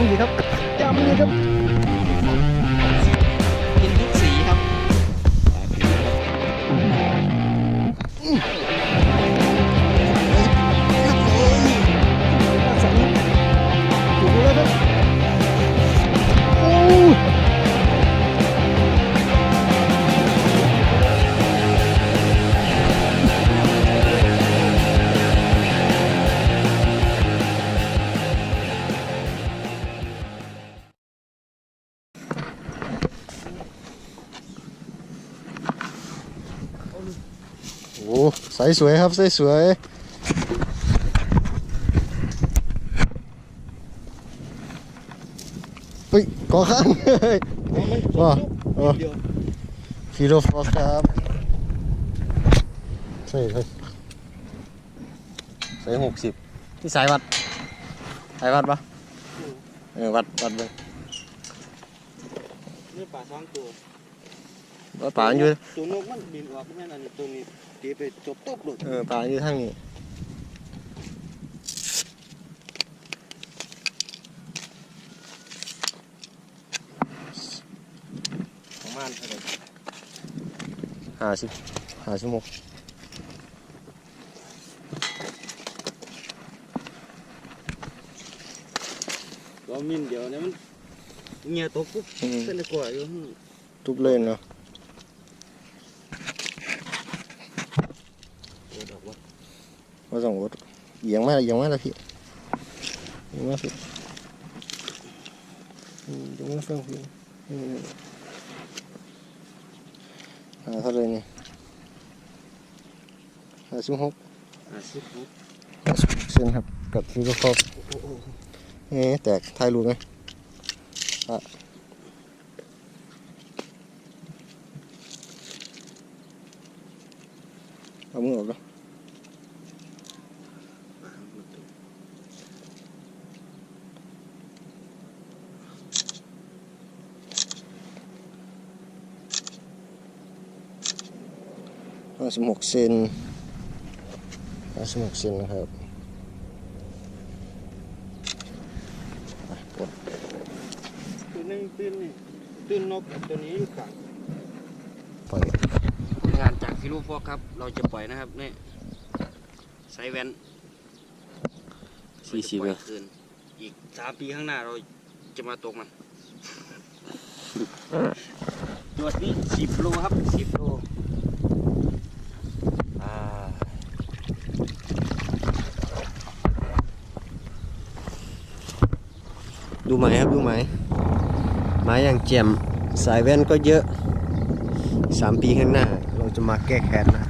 ำดีครับยำดีครับกินทุกสีครับโอ้ใสสวยครับใสสวยเฮ้ยกอข้างว้าฟิโลฟอสครับใส่60ที่สายวัดปะวัดเลยนี่ปลาสองตัวป่าอยู่ตัวนกมันบินออกแม่นั่นตัวนี้ตีไปจบตบหลุดป่าอยู่ทางนี้ประมาณเท่าไหร่56ก็มินเดียวเนี่ยมันเงียตกปุ๊บเส้นกว่าอยู่ทุกเล่นเนาะว่าสองวัดเอียงมาแล้วพี่เอียงมาสิยังไม่ฟังพี่เท่าไรเนี่ย56เซนครับกับฟิโลฟอสแตกท้ายรูไหมเอามือออกแล้ว56 เซนนะครับตัวนึงตื่นนกตัวนี้อยู่กลางปล่อยงานจากฟิโลฟอกครับเราจะปล่อยนะครับนี่ไซแวน40คืนอีก3 ปีข้างหน้าเราจะมาตกมันตัวนี้10 โลครับ10 โลดูไหมครับดูไหมไม้อย่างเจียมสายแว่นก็เยอะ3 ปีข้างหน้าเราจะมาแก้แค้นนะ